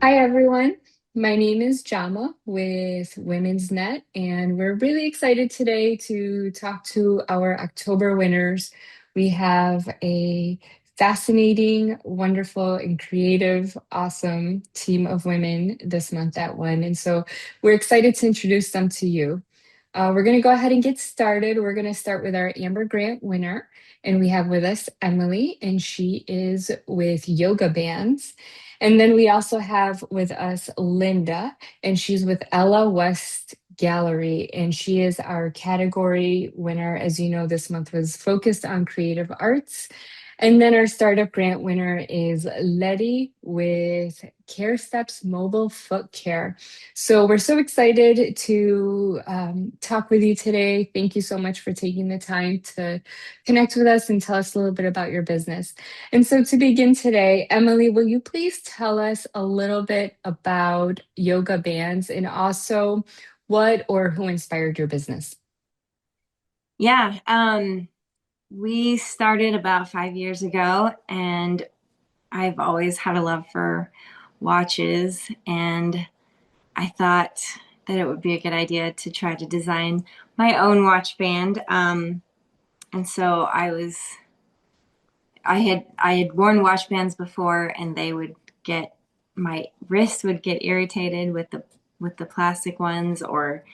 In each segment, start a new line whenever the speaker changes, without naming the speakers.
Hi, everyone. My name is Jama with Women's Net, and we're really excited today to talk to our October winners. We have a fascinating, wonderful, and creative, awesome team of women this month that won. And so we're excited to introduce them to you. We're going to go ahead and get started. We're going to start with our Amber Grant winner, and we have with us Emily, and she is with Yoga Bands. And then we also have with us Linda, and she's with Ella West Gallery, and she is our category winner. As you know, this month was focused on creative arts. And then our startup grant winner is Lettie with CareSteps Mobile Foot Care. So we're so excited to talk with you today. Thank you so much for taking the time to connect with us and tell us a little bit about your business. And so to begin today, Emily, will you please tell us a little bit about yoga bands and also what or who inspired your business?
Yeah, we started about 5 years ago, and I've always had a love for watches, and I thought that it would be a good idea to try to design my own watch band. And so I had worn watch bands before, and they would get my wrist would get irritated with the plastic ones, or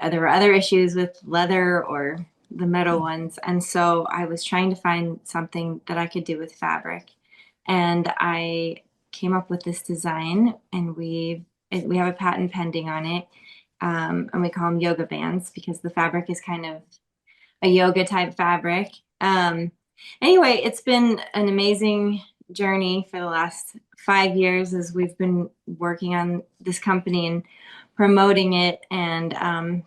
there were other issues with leather or the metal ones. And so I was trying to find something that I could do with fabric. And I came up with this design, and we have a patent pending on it. And we call them yoga bands because the fabric is kind of a yoga type fabric. Um, anyway, it's been an amazing journey for the last 5 years as we've been working on this company and promoting it and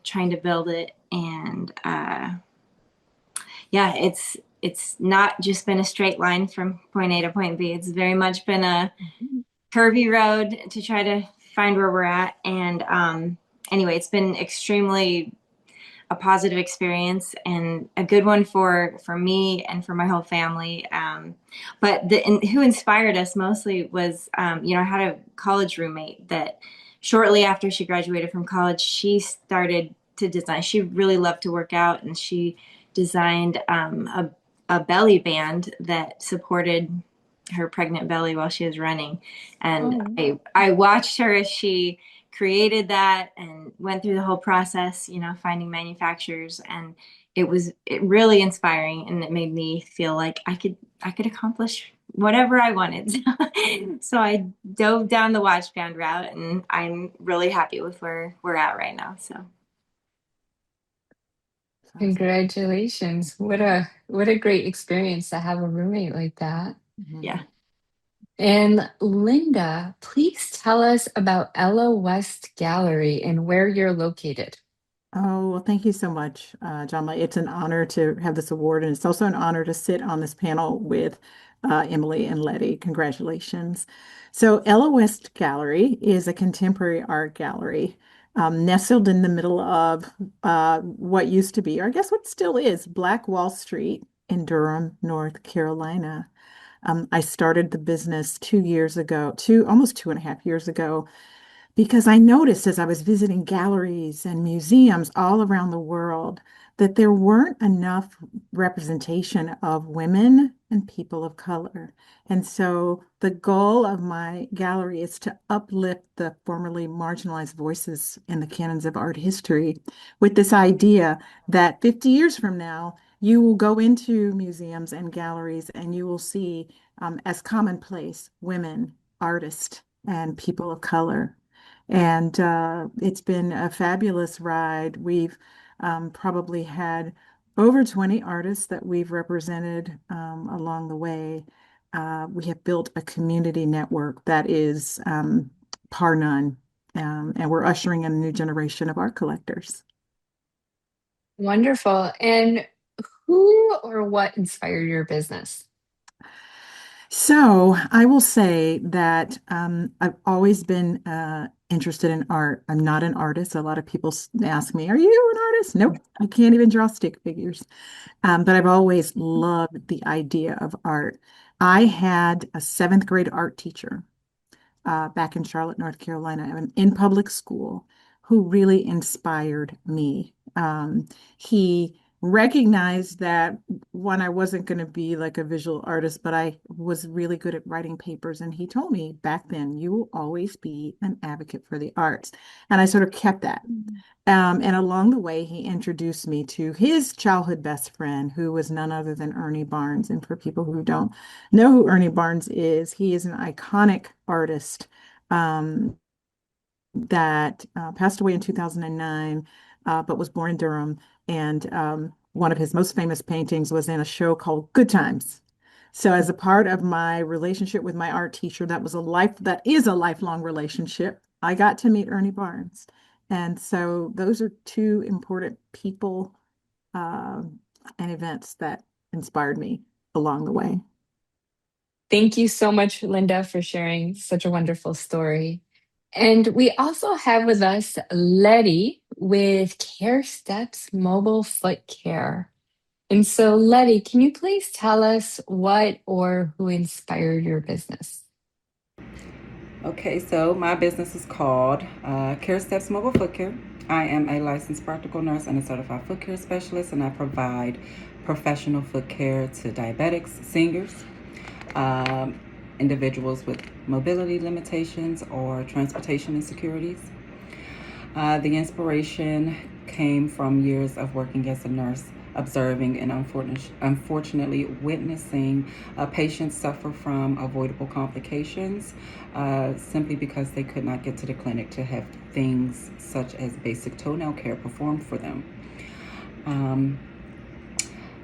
trying to build it. And yeah, it's not just been a straight line from point A to point B. It's very much been a curvy road to try to find where we're at. And anyway, it's been extremely a positive experience and a good one for me and for my whole family. But who inspired us mostly was, I had a college roommate that shortly after she graduated from college, she started to design. She really loved to work out, and she designed a belly band that supported her pregnant belly while she was running. And
Oh,
I watched her as she created that and went through the whole process, finding manufacturers, and it really inspiring, and it made me feel like I could accomplish whatever I wanted. So I dove down the watch band route, and I'm really happy with where we're at right now. So
Awesome.
congratulations. What a great experience to have a roommate like that.
yeah.
Mhm.
And Linda, please tell us about Ella West Gallery and where you're located.
Oh, well, thank you so much, John. It's an honor to have this award, and it's also an honor to sit on this panel with Emily and Lettie. Congratulations. So, Ella West Gallery is a contemporary art gallery nestled in the middle of what used to be, or I guess what still is, Black Wall Street in Durham, North Carolina. I started the business 2 years ago, almost 2.5 years ago, because I noticed as I was visiting galleries and museums all around the world that there weren't enough representation of women and people of color. And so the goal of my gallery is to uplift the formerly marginalized voices in the canons of art history with this idea that 50 years from now, you will go into museums and galleries and you will see as commonplace women, artists, and people of color. And it's been a fabulous ride. We've probably had over 20 artists that we've represented along the way. We have built a community network that is par none. And we're ushering in a new generation of art collectors.
Wonderful. And who or what inspired your business?
So I will say that I've always been interested in art. I'm not an artist. A lot of people ask me, "Are you an artist?" Nope, I can't even draw stick figures. But I've always loved the idea of art. I had a seventh grade art teacher back in Charlotte, North Carolina, in public school, who really inspired me. He recognized that one, I wasn't going to be like a visual artist, but I was really good at writing papers. And he told me back then, you will always be an advocate for the arts. And I sort of kept that. And along the way, he introduced me to his childhood best friend, who was none other than Ernie Barnes. And for people who don't know who Ernie Barnes is, he is an iconic artist that passed away in 2009, but was born in Durham. And one of his most famous paintings was in a show called Good Times. So as a part of my relationship with my art teacher, that is a lifelong relationship. I got to meet Ernie Barnes. And so those are two important people and events that inspired me along the way.
Thank you so much, Linda, for sharing such a wonderful story. And we also have with us Lettie with CareSteps Mobile Foot Care. And so, Lettie, can you please tell us what or who inspired your business?
Okay, so my business is called CareSteps Mobile Foot Care. I am a licensed practical nurse and a certified foot care specialist, and I provide professional foot care to diabetics, seniors, individuals with mobility limitations or transportation insecurities. The inspiration came from years of working as a nurse, observing and unfortunately witnessing patients suffer from avoidable complications simply because they could not get to the clinic to have things such as basic toenail care performed for them.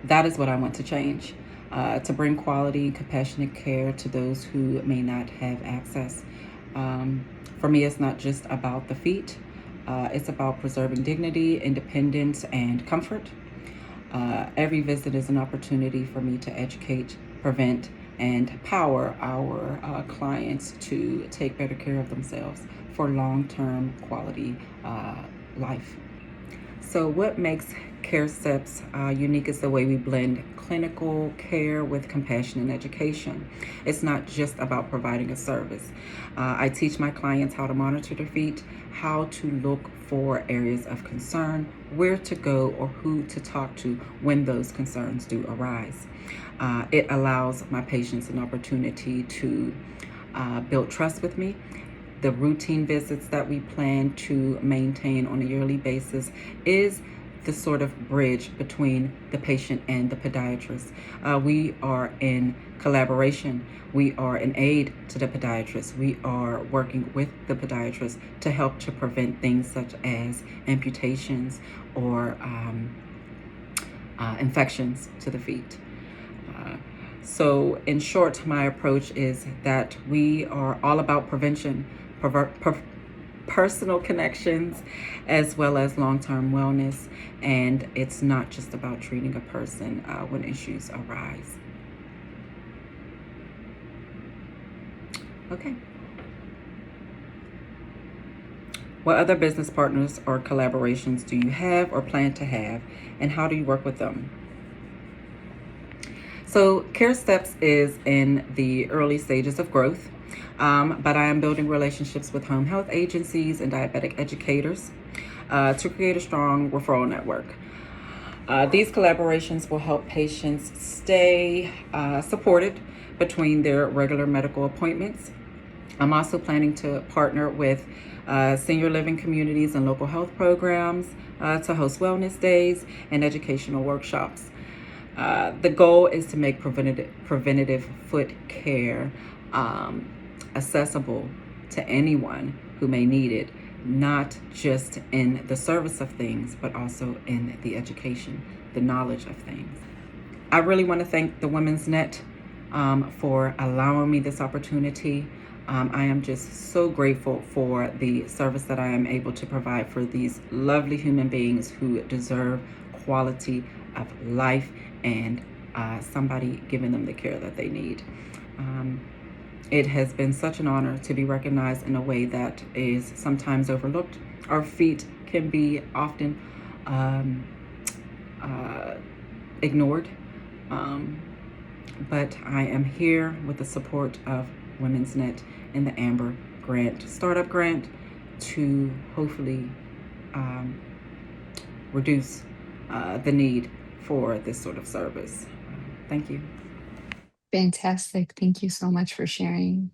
That is what I want to change, to bring quality, compassionate care to those who may not have access. For me, it's not just about the feet. It's about preserving dignity, independence, and comfort. Every visit is an opportunity for me to educate, prevent, and empower our clients to take better care of themselves for long-term quality life. So what makes CareSteps unique is the way we blend clinical care with compassion and education. It's not just about providing a service. I teach my clients how to monitor their feet, how to look for areas of concern, where to go, or who to talk to when those concerns do arise. It allows my patients an opportunity to build trust with me. The routine visits that we plan to maintain on a yearly basis is the sort of bridge between the patient and the podiatrist. We are in collaboration. We are an aid to the podiatrist. We are working with the podiatrist to help to prevent things such as amputations or infections to the feet. So in short, my approach is that we are all about prevention, personal connections, as well as long-term wellness. And it's not just about treating a person when issues arise. Okay. What other business partners or collaborations do you have or plan to have, and how do you work with them? So CareSteps is in the early stages of growth, but I am building relationships with home health agencies and diabetic educators to create a strong referral network. These collaborations will help patients stay supported between their regular medical appointments. I'm also planning to partner with senior living communities and local health programs to host wellness days and educational workshops. The goal is to make preventative foot care accessible to anyone who may need it, not just in the service of things, but also in the education, the knowledge of things. I really want to thank the Women's Net for allowing me this opportunity. I am just so grateful for the service that I am able to provide for these lovely human beings who deserve quality of life and somebody giving them the care that they need. It has been such an honor to be recognized in a way that is sometimes overlooked. Our feet can be often ignored, but I am here with the support of Women's Net and the Amber startup grant, to hopefully reduce the need for this sort of service. Thank you.
Fantastic. Thank you so much for sharing.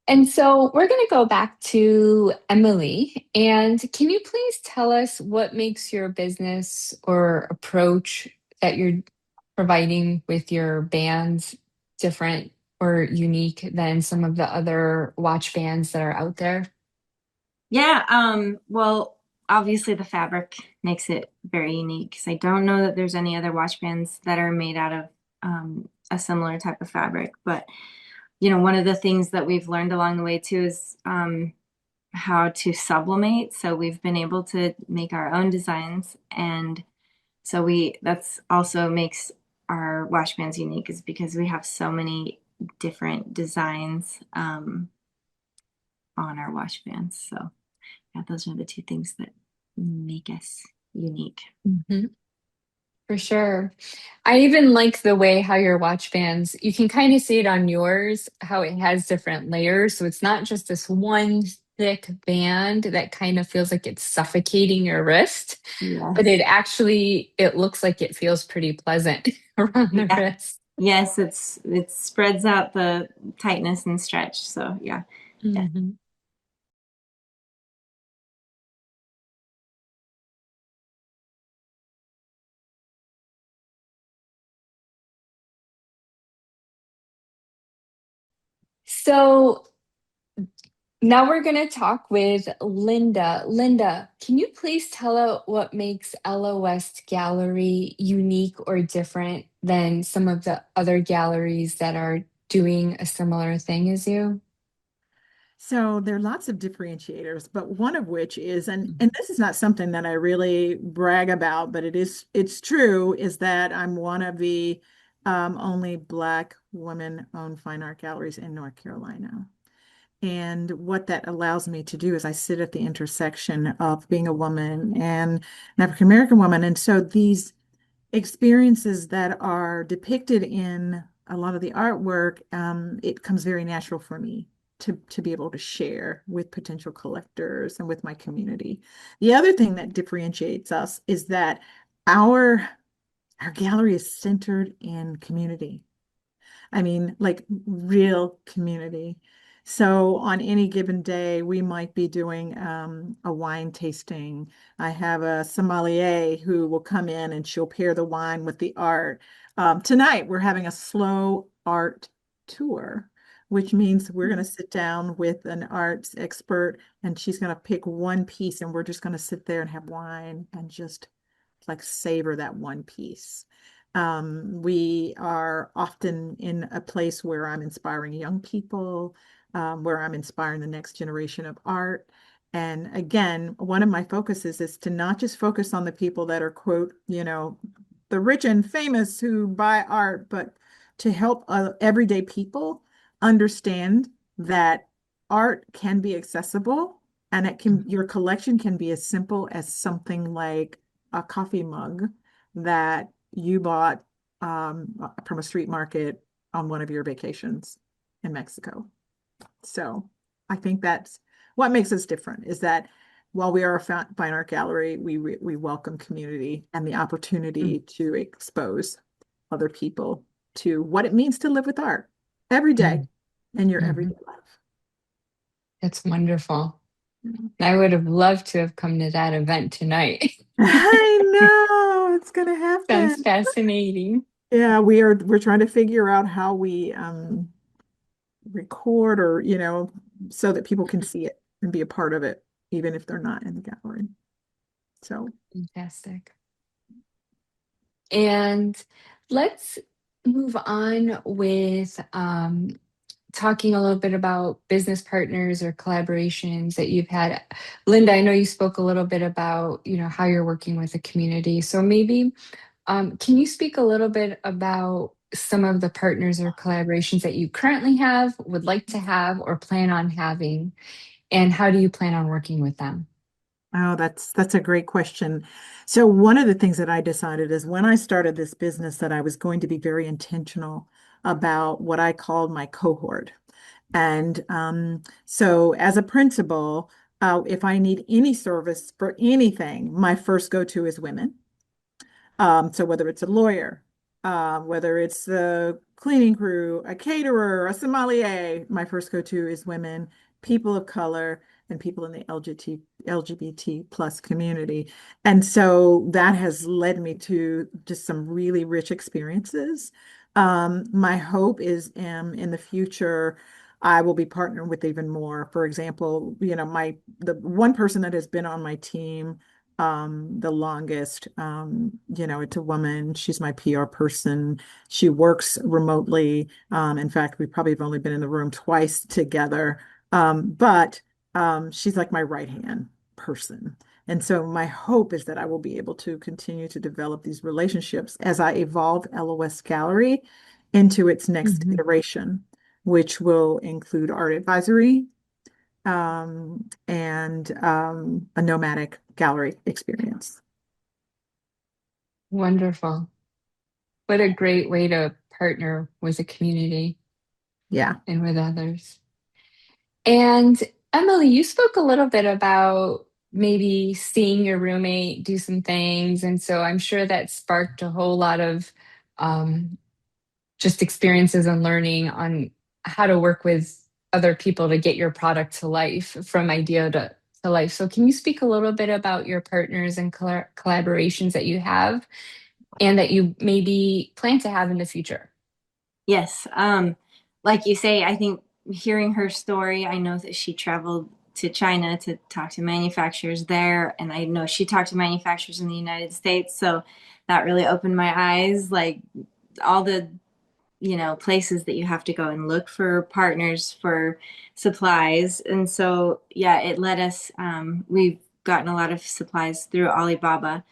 And so we're going to go back to Emily. And can you please tell us what makes your business or approach that you're providing with your bands different or unique than some of the other watch bands that are out there?
Yeah, well, obviously the fabric makes it very unique because I don't know that there's any other watch bands that are made out of a similar type of fabric. But, one of the things that we've learned along the way too is how to sublimate. So we've been able to make our own designs. And so that's also makes our watch bands unique, is because we have so many different designs on our watch bands. So yeah, those are the two things that make us unique.
Mm-hmm. For sure. I even like the way how your watch bands, you can kind of see it on yours, how it has different layers. So it's not just this one thick band that kind of feels like it's suffocating your wrist, but
Yes.
it looks like it feels pretty pleasant around the
Yeah.
wrist.
Yes, it spreads out the tightness and stretch. So yeah. Yeah.
Mhm. So now we're going to talk with Linda. Linda, can you please tell us what makes Ella West Gallery unique or different than some of the other galleries that are doing a similar thing as you?
So there are lots of differentiators, but one of which is, and this is not something that I really brag about, but it's true, is that I'm one of the only Black women-owned fine art galleries in North Carolina. And what that allows me to do is I sit at the intersection of being a woman and an African American woman. And so these experiences that are depicted in a lot of the artwork, it comes very natural for me to be able to share with potential collectors and with my community. The other thing that differentiates us is that our our gallery is centered in community. I mean, like real community. So on any given day, we might be doing a wine tasting. I have a sommelier who will come in and she'll pair the wine with the art. Tonight, we're having a slow art tour, which means we're going to sit down with an arts expert and she's going to pick one piece and we're just going to sit there and have wine and just like savor that one piece. We are often in a place where I'm inspiring young people, where I'm inspiring the next generation of art. And again, one of my focuses is to not just focus on the people that are, quote, the rich and famous who buy art, but to help everyday people understand that art can be accessible and your collection can be as simple as something like a coffee mug that you bought from a street market on one of your vacations in Mexico. So I think that's what makes us different, is that while we are a fine art gallery, we welcome community and the opportunity to expose other people to what it means to live with art every day in your
Mhm.
everyday life.
That's wonderful. I would have loved to have come to that event tonight.
I know it's gonna
Sounds
happen.
fascinating.
Yeah, we're trying to figure out how we record or, so that people can see it and be a part of it, even if they're not in the gallery. So,
Fantastic. And let's move on with talking a little bit about business partners or collaborations that you've had. Linda, I know you spoke a little bit about, how you're working with the community. So maybe can you speak a little bit about some of the partners or collaborations that you currently have, would like to have, or plan on having, and how do you plan on working with them?
oh, that's a great question. So one of the things that I decided is when I started this business that I was going to be very intentional about what I called my cohort. And so as a principal, if I need any service for anything, my first go-to is women. So whether it's a lawyer, whether it's the cleaning crew, a caterer, a sommelier, my first go-to is women, people of color, and people in the LGBT plus community. And so that has led me to just some really rich experiences. My hope is in the future, I will be partnering with even more. For example, the one person that has been on my team the longest. It's a woman. She's my PR person. She works remotely. In fact, we probably have only been in the room twice together. But she's like my right hand person. And so my hope is that I will be able to continue to develop these relationships as I evolve LOS Gallery into its next
Mhm.
iteration, which will include art advisory, and a nomadic gallery experience.
Wonderful. What a great way to partner with a community
Yeah.
and with others. And Emily, you spoke a little bit about maybe seeing your roommate do some things. And so I'm sure that sparked a whole lot of um, just experiences and learning on how to work with other people to get your product to life from idea to life. So can you speak a little bit about your partners and collaborations that you have and that you maybe plan to have in the future?
Yes. Like you say, I think hearing her story, I know that she traveled to China to talk to manufacturers there, and I know she talked to manufacturers in the United States. So that really opened my eyes, like all the, places that you have to go and look for partners for supplies. And so, yeah, it led us, we've gotten a lot of supplies through Alibaba.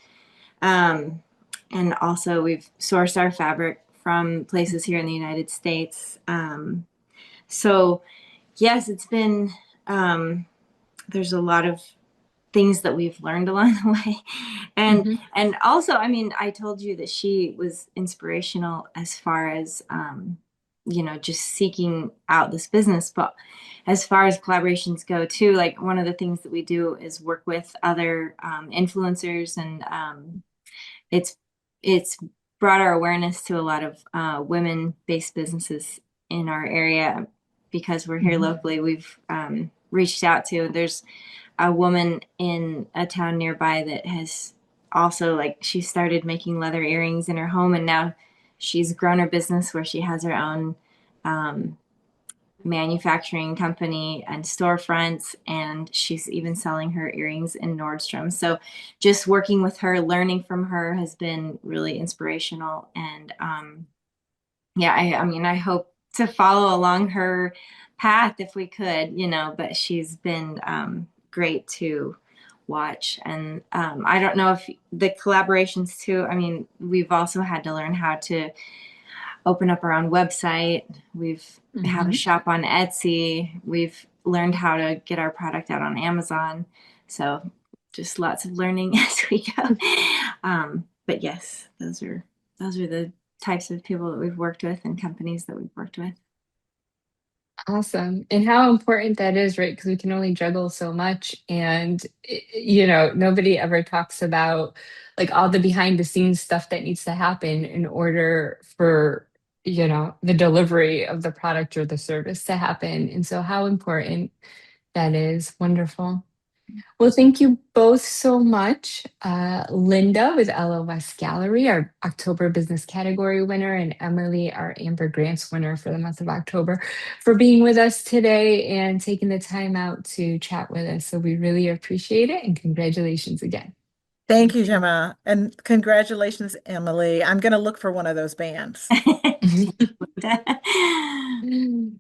Um, and also, we've sourced our fabric from places here in the United States. So, yes, it's been, there's a lot of things that we've learned along the way. And
Hmm.
and also, I mean, I told you that she was inspirational as far as just seeking out this business. But as far as collaborations go too, like one of the things that we do is work with other influencers, and it's it's brought our awareness to a lot of women-based businesses in our area because we're here
Hmm.
locally. We've reached out to. There's a woman in a town nearby that has also, like, she started making leather earrings in her home, and now she's grown her business where she has her own um, manufacturing company and storefronts, and she's even selling her earrings in Nordstrom. So just working with her, learning from her has been really inspirational. And yeah, I mean, I hope to follow along her path if we could, but she's been great to watch. And I don't know if the collaborations too, I mean, we've also had to learn how to open up our own website. We've have a
Hmm.
shop on Etsy. We've learned how to get our product out on Amazon. So just lots of learning as we go. But yes, those are the types of people that we've worked with and companies that we've worked with.
Awesome. And how important that is, right? Because we can only juggle so much. And, nobody ever talks about like all the behind the scenes stuff that needs to happen in order for, the delivery of the product or the service to happen. And so how important that is. Wonderful. Well, thank you both so much. Linda with LOS Gallery, our October Business Category winner, and Emily, our Amber Grants winner for the month of October, for being with us today and taking the time out to chat with us. So we really appreciate it and congratulations again.
Thank you, Gemma. And congratulations, Emily. I'm going to look for one of those bands.
Thank you, Linda.